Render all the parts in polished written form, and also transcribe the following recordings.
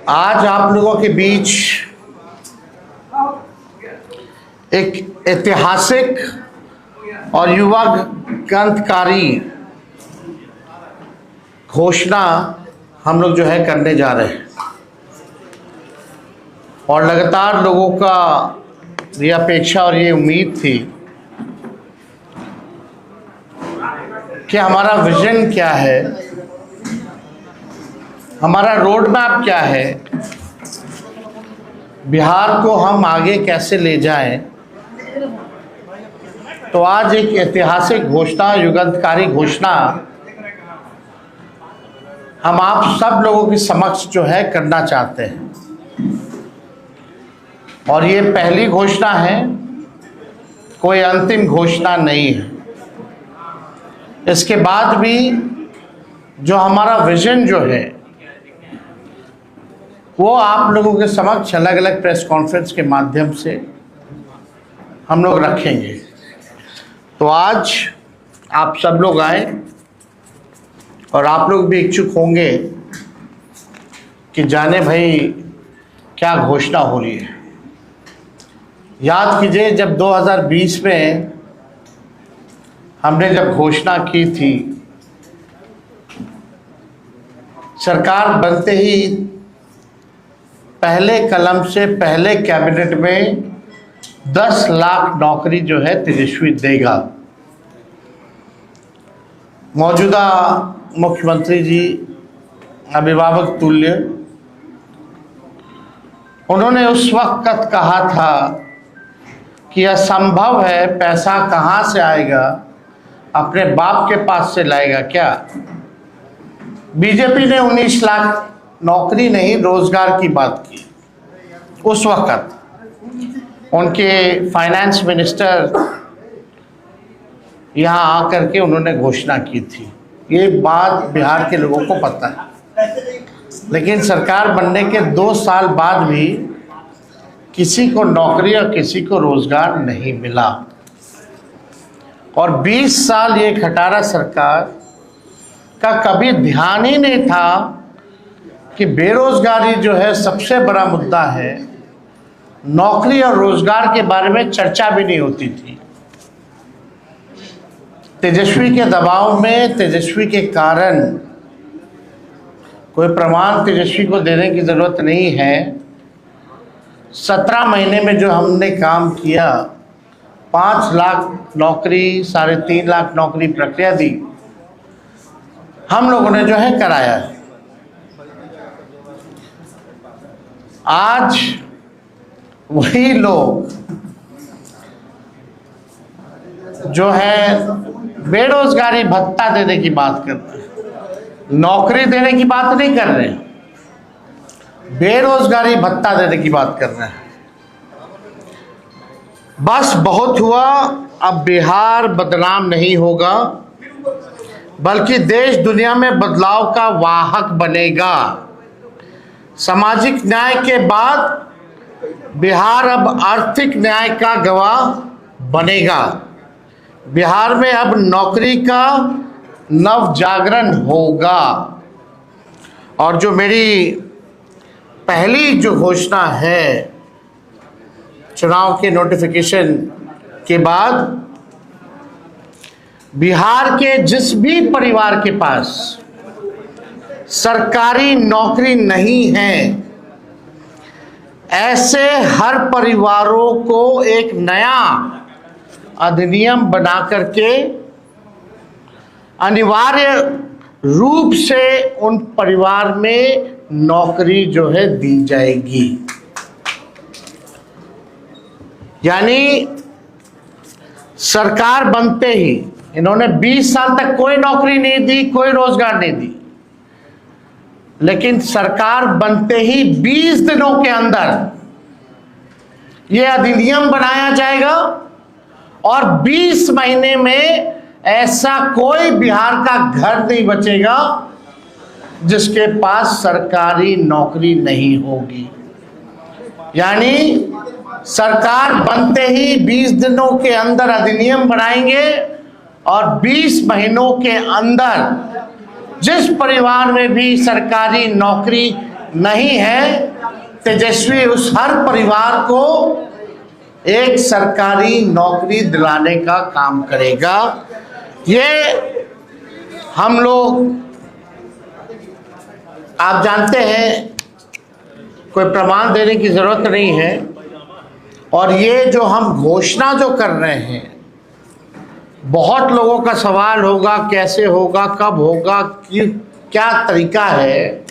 आज आप लोगों के बीच एक ऐतिहासिक और युवा क्रांतिकारी घोषणा हम लोग जो है करने जा रहे हैं और लगातार लोगों का ये अपेक्षा और ये उम्मीद थी कि हमारा विजन क्या है, हमारा रोड मैप क्या है, बिहार को हम आगे कैसे ले जाएं। तो आज एक ऐतिहासिक घोषणा, युगांतकारी घोषणा हम आप सब लोगों के समक्ष जो है करना चाहते हैं। और ये पहली घोषणा है, कोई अंतिम घोषणा नहीं है। इसके बाद भी जो हमारा विजन जो है वो आप लोगों के समक्ष अलग अलग प्रेस कॉन्फ्रेंस के माध्यम से हम लोग रखेंगे। तो आज आप सब लोग आए और आप लोग भी इच्छुक होंगे कि जाने भाई क्या घोषणा हो रही है। याद कीजिए, जब 2020 में हमने जब घोषणा की थी, सरकार बनते ही पहले कलम से पहले कैबिनेट में 10 लाख नौकरी जो है तेजस्वी देगा। मौजूदा मुख्यमंत्री जी अभिभावक तुल्य, उन्होंने उस वक्त कहा था कि असंभव है, पैसा कहाँ से आएगा, अपने बाप के पास से लाएगा क्या। बीजेपी ने 19 लाख नौकरी नहीं, रोजगार की बात की। उस वक्त उनके फाइनेंस मिनिस्टर यहाँ आकर के उन्होंने घोषणा की थी। ये बात बिहार के लोगों को पता है, लेकिन सरकार बनने के 2 साल बाद भी किसी को नौकरी और किसी को रोजगार नहीं मिला। और 20 साल ये खटारा सरकार का कभी ध्यान ही नहीं था कि बेरोजगारी जो है सबसे बड़ा मुद्दा है। नौकरी और रोजगार के बारे में चर्चा भी नहीं होती थी। तेजस्वी के दबाव में, तेजस्वी के कारण, कोई प्रमाण तेजस्वी को देने की जरूरत नहीं है, 17 महीने में जो हमने काम किया, 5 लाख नौकरी, 3.5 लाख नौकरी प्रक्रिया दी, हम लोगों ने जो है कराया है। आज वही लोग जो है बेरोजगारी भत्ता देने की बात कर रहे हैं, नौकरी देने की बात नहीं कर रहे हैं, बेरोजगारी भत्ता देने की बात कर रहे हैं। बस बहुत हुआ, अब बिहार बदनाम नहीं होगा, बल्कि देश दुनिया में बदलाव का वाहक बनेगा। सामाजिक न्याय के बाद बिहार अब आर्थिक न्याय का गवाह बनेगा। बिहार में अब नौकरी का नव जागरण होगा। और जो मेरी पहली जो घोषणा है चुनाव के नोटिफिकेशन के बाद, बिहार के जिस भी परिवार के पास सरकारी नौकरी नहीं है, ऐसे हर परिवारों को एक नया अधिनियम बना करके अनिवार्य रूप से उन परिवार में नौकरी जो है दी जाएगी। यानी सरकार बनते ही इन्होंने 20 साल तक कोई नौकरी नहीं दी, कोई रोजगार नहीं दी, लेकिन सरकार बनते ही 20 दिनों के अंदर यह अधिनियम बनाया जाएगा और 20 महीने में ऐसा कोई बिहार का घर नहीं बचेगा जिसके पास सरकारी नौकरी नहीं होगी। यानी सरकार बनते ही 20 दिनों के अंदर अधिनियम बनाएंगे और 20 महीनों के अंदर जिस परिवार में भी सरकारी नौकरी नहीं है, तेजस्वी उस हर परिवार को एक सरकारी नौकरी दिलाने का काम करेगा। ये हम लोग, आप जानते हैं, कोई प्रमाण देने की जरूरत नहीं है। और ये जो हम घोषणा जो कर रहे हैं, बहुत लोगों का सवाल होगा कैसे होगा, कब होगा, क्या तरीका है।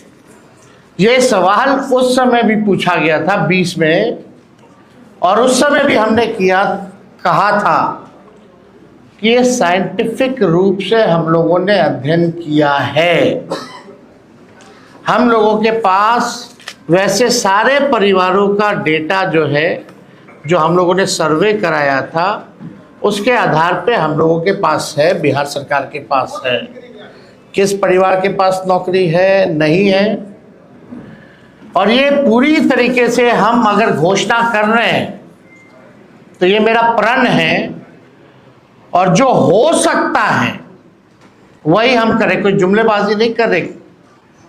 ये सवाल उस समय भी पूछा गया था 20 में, और उस समय भी हमने कहा था कि ये साइंटिफिक रूप से हम लोगों ने अध्ययन किया है। हम लोगों के पास वैसे सारे परिवारों का डेटा जो है, जो हम लोगों ने सर्वे कराया था, उसके आधार पे हम लोगों के पास है, बिहार सरकार के पास है, किस परिवार के पास नौकरी है, नहीं है। और ये पूरी तरीके से हम अगर घोषणा कर रहे हैं तो ये मेरा प्रण है, और जो हो सकता है वही हम करें। कोई जुमलेबाजी नहीं कर रहे,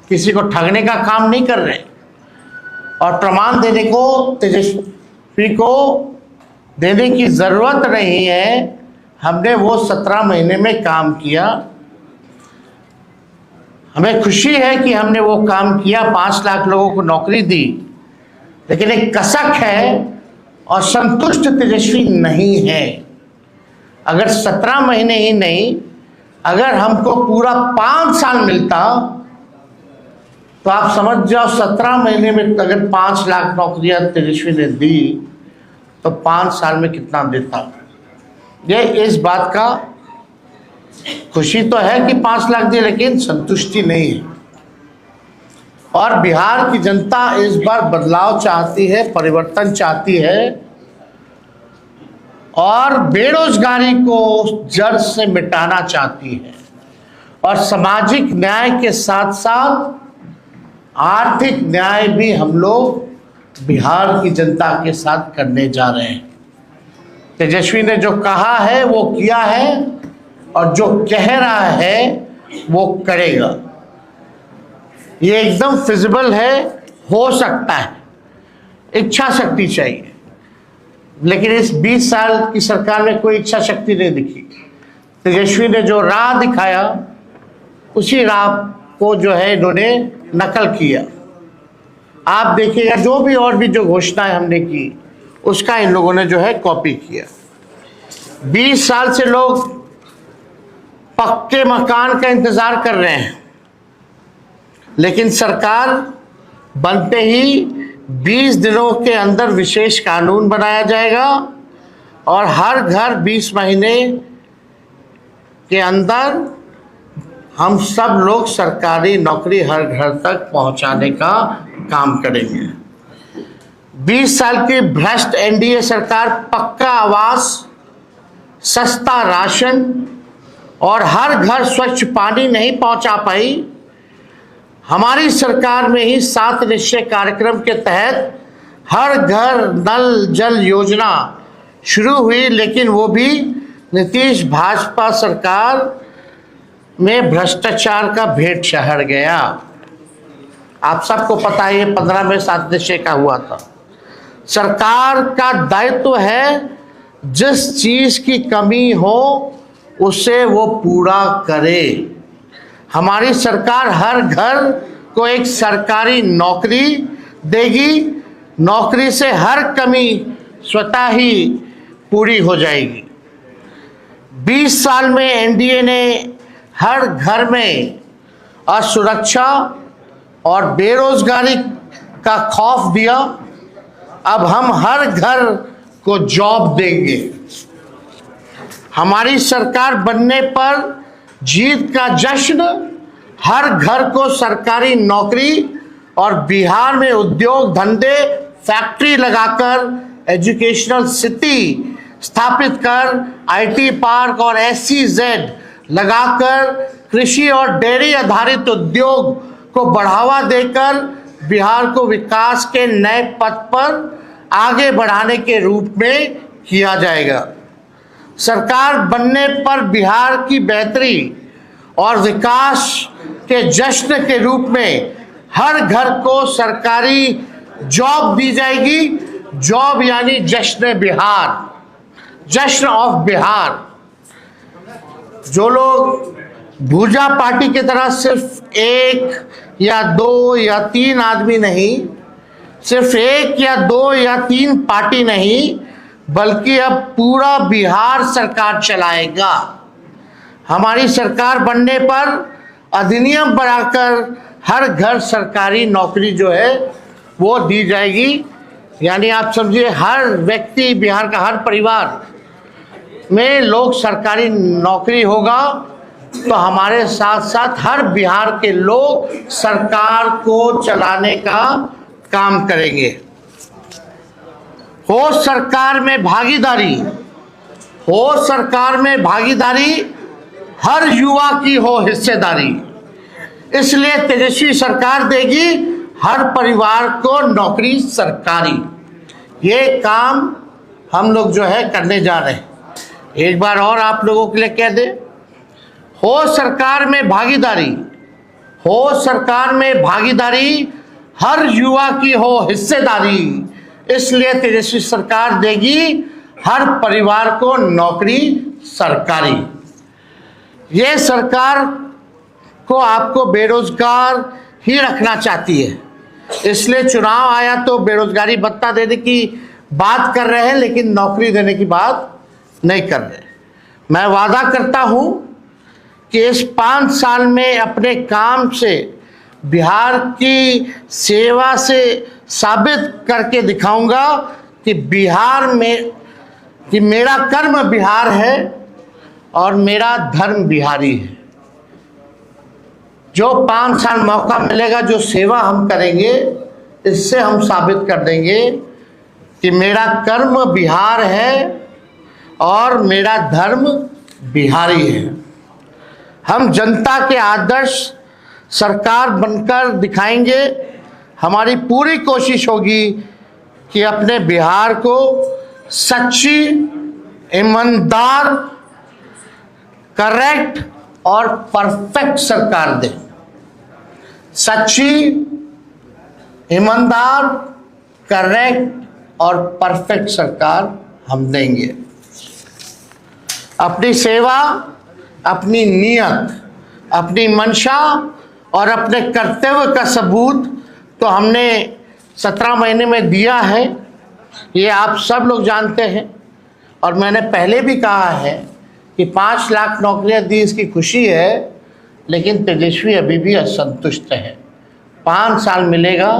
किसी को ठगने का काम नहीं कर रहे, और प्रमाण देने को तेजस्वी को देने की जरूरत नहीं है। हमने वो 17 महीने में काम किया, हमें खुशी है कि हमने वो काम किया, 5 लाख लोगों को नौकरी दी। लेकिन एक कसक है, और संतुष्ट तेजस्वी नहीं है। अगर 17 महीने ही नहीं, अगर हमको पूरा 5 साल मिलता तो आप समझ जाओ 17 महीने में अगर 5 लाख नौकरियां तेजस्वी ने दी तो 5 साल में कितना देता। ये इस बात का खुशी तो है कि 5 लाख दिए, लेकिन संतुष्टि नहीं है। और बिहार की जनता इस बार बदलाव चाहती है, परिवर्तन चाहती है, और बेरोजगारी को जड़ से मिटाना चाहती है, और सामाजिक न्याय के साथ साथ आर्थिक न्याय भी हम लोग बिहार की जनता के साथ करने जा रहे हैं। तेजस्वी ने जो कहा है वो किया है, और जो कह रहा है वो करेगा। ये एकदम फिजिबल है, हो सकता है, इच्छा शक्ति चाहिए। लेकिन इस 20 साल की सरकार में कोई इच्छा शक्ति नहीं दिखी। तेजस्वी ने जो राह दिखाया, उसी राह को जो है इन्होंने नकल किया। आप देखिएगा, जो भी और भी जो घोषणाएं हमने की, उसका इन लोगों ने जो है कॉपी किया। 20 साल से लोग पक्के मकान का इंतजार कर रहे हैं, लेकिन सरकार बनते ही 20 दिनों के अंदर विशेष कानून बनाया जाएगा, और हर घर 20 महीने के अंदर हम सब लोग सरकारी नौकरी हर घर तक पहुंचाने का काम करेंगे। 20 साल की भ्रष्ट एनडीए सरकार पक्का आवास, सस्ता राशन और हर घर स्वच्छ पानी नहीं पहुंचा पाई। हमारी सरकार में ही 7 निश्चय कार्यक्रम के तहत हर घर नल जल योजना शुरू हुई, लेकिन वो भी नीतीश भाजपा सरकार में भ्रष्टाचार का भेंट चढ़ गया। आप सबको पता है, ये 15 में 7 निश्चय का हुआ था। सरकार का दायित्व है जिस चीज की कमी हो उसे वो पूरा करे। हमारी सरकार हर घर को एक सरकारी नौकरी देगी, नौकरी से हर कमी स्वतः ही पूरी हो जाएगी। 20 साल में एनडीए ने हर घर में असुरक्षा और बेरोजगारी का खौफ दिया। अब हम हर घर को जॉब देंगे। हमारी सरकार बनने पर जीत का जश्न, हर घर को सरकारी नौकरी, और बिहार में उद्योग धंधे फैक्ट्री लगाकर एजुकेशनल सिटी स्थापित कर, आईटी पार्क और एसईजेड लगाकर कृषि और डेयरी आधारित उद्योग को बढ़ावा देकर बिहार को विकास के नए पथ पर आगे बढ़ाने के रूप में किया जाएगा। सरकार बनने पर बिहार की बेहतरी और विकास के जश्न के रूप में हर घर को सरकारी जॉब दी जाएगी। जॉब यानी जश्न बिहार, जश्न ऑफ बिहार। जो लोग भूजा पार्टी की तरह सिर्फ 1 या 2 या 3 आदमी नहीं, सिर्फ 1 या 2 या 3 पार्टी नहीं, बल्कि अब पूरा बिहार सरकार चलाएगा। हमारी सरकार बनने पर अधिनियम बनाकर हर घर सरकारी नौकरी जो है वो दी जाएगी। यानी आप समझिए हर व्यक्ति, बिहार का हर परिवार में लोग सरकारी नौकरी होगा, तो हमारे साथ साथ हर बिहार के लोग सरकार को चलाने का काम करेंगे। हो सरकार में भागीदारी, हो सरकार में भागीदारी, हर युवा की हो हिस्सेदारी। इसलिए तेजस्वी सरकार देगी हर परिवार को नौकरी सरकारी। ये काम हम लोग जो है करने जा रहे हैं। एक बार और आप लोगों के लिए कह दे, हो सरकार में भागीदारी, हो सरकार में भागीदारी, हर युवा की हो हिस्सेदारी। इसलिए तेजस्वी सरकार देगी हर परिवार को नौकरी सरकारी। ये सरकार को आपको बेरोजगार ही रखना चाहती है, इसलिए चुनाव आया तो बेरोजगारी भत्ता देने की बात कर रहे हैं, लेकिन नौकरी देने की बात नहीं कर रहे। मैं वादा करता हूं कि इस 5 साल में अपने काम से, बिहार की सेवा से साबित करके दिखाऊंगा कि बिहार में, कि मेरा कर्म बिहार है और मेरा धर्म बिहारी है। जो 5 साल मौका मिलेगा, जो सेवा हम करेंगे, इससे हम साबित कर देंगे कि मेरा कर्म बिहार है और मेरा धर्म बिहारी है। हम जनता के आदर्श सरकार बनकर दिखाएंगे। हमारी पूरी कोशिश होगी कि अपने बिहार को सच्ची, ईमानदार, करेक्ट और परफेक्ट सरकार दें। सच्ची, ईमानदार, करेक्ट और परफेक्ट सरकार हम देंगे। अपनी सेवा, अपनी नियत, अपनी मंशा और अपने कर्तव्य का सबूत तो हमने 17 महीने में दिया है, ये आप सब लोग जानते हैं। और मैंने पहले भी कहा है कि 5 लाख नौकरियां दी, इसकी खुशी है, लेकिन तेजस्वी अभी भी असंतुष्ट है। 5 साल मिलेगा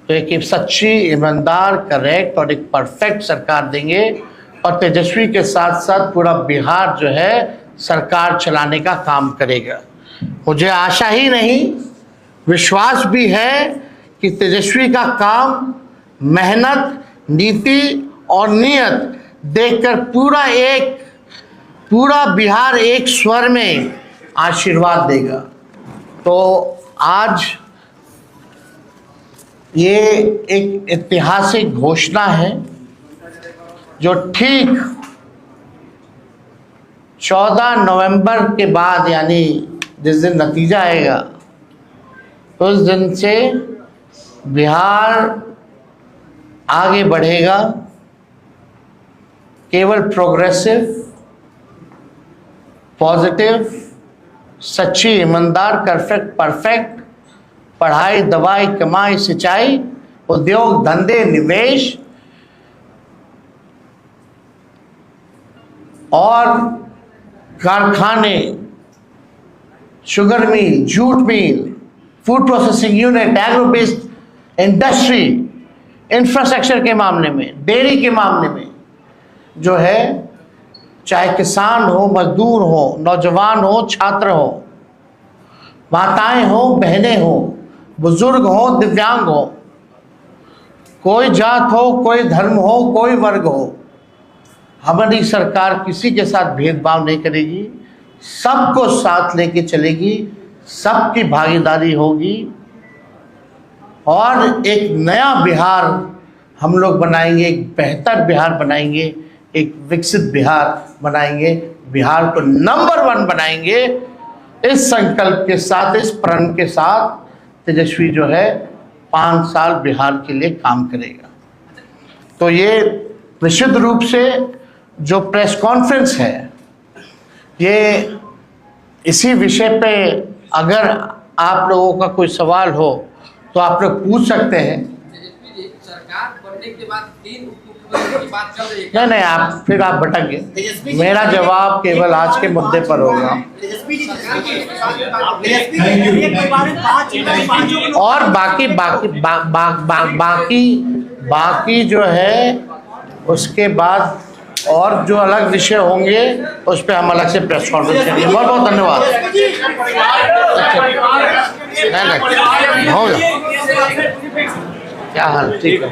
तो एक सच्ची, ईमानदार, करेक्ट और एक परफेक्ट सरकार देंगे, और तेजस्वी के साथ साथ पूरा बिहार जो है सरकार चलाने का काम करेगा। मुझे आशा ही नहीं, विश्वास भी है कि तेजस्वी का काम, मेहनत, नीति और नियत देखकर पूरा बिहार एक स्वर में आशीर्वाद देगा। तो आज ये एक ऐतिहासिक घोषणा है जो ठीक 14 नवंबर के बाद, यानी जिस दिन नतीजा आएगा उस दिन से बिहार आगे बढ़ेगा। केवल प्रोग्रेसिव, पॉजिटिव, सच्ची, ईमानदार, परफेक्ट, पढ़ाई, दवाई, कमाई, सिंचाई, उद्योग, धंधे, निवेश और कारखाने, sugar mill, jute mill, food processing unit, agro based industry, infrastructure के मामले में, डेयरी के मामले में जो है, चाहे किसान हो, मजदूर हो, नौजवान हो, छात्र हो, माताएं हो, बहनें हो, बुजुर्ग हो, दिव्यांग हो, कोई जात हो, कोई धर्म हो, कोई वर्ग हो, हमारी सरकार किसी के साथ भेदभाव नहीं करेगी, सबको साथ लेके चलेगी, सबकी भागीदारी होगी और एक नया बिहार हम लोग बनाएंगे, एक बेहतर बिहार बनाएंगे, एक विकसित बिहार बनाएंगे, बिहार को नंबर 1 बनाएंगे। इस संकल्प के साथ, इस प्रण के साथ तेजस्वी जो है 5 साल बिहार के लिए काम करेगा। तो ये निश्चित रूप से जो प्रेस कॉन्फ्रेंस है, ये इसी विषय पे अगर आप लोगों का कोई सवाल हो तो आप लोग पूछ सकते हैं। सरकार बनने के बाद 3 उपमुख्यमंत्री की बात चल रही है। नहीं, आप फिर आप भटक गए। मेरा जवाब केवल आज के मुद्दे पर होगा। और बाकी जो है उसके बाद और जो अलग विषय होंगे उस पर हम अलग से प्रेस कॉन्फ्रेंस करेंगे। बहुत बहुत धन्यवाद। होगा क्या हाल? ठीक है।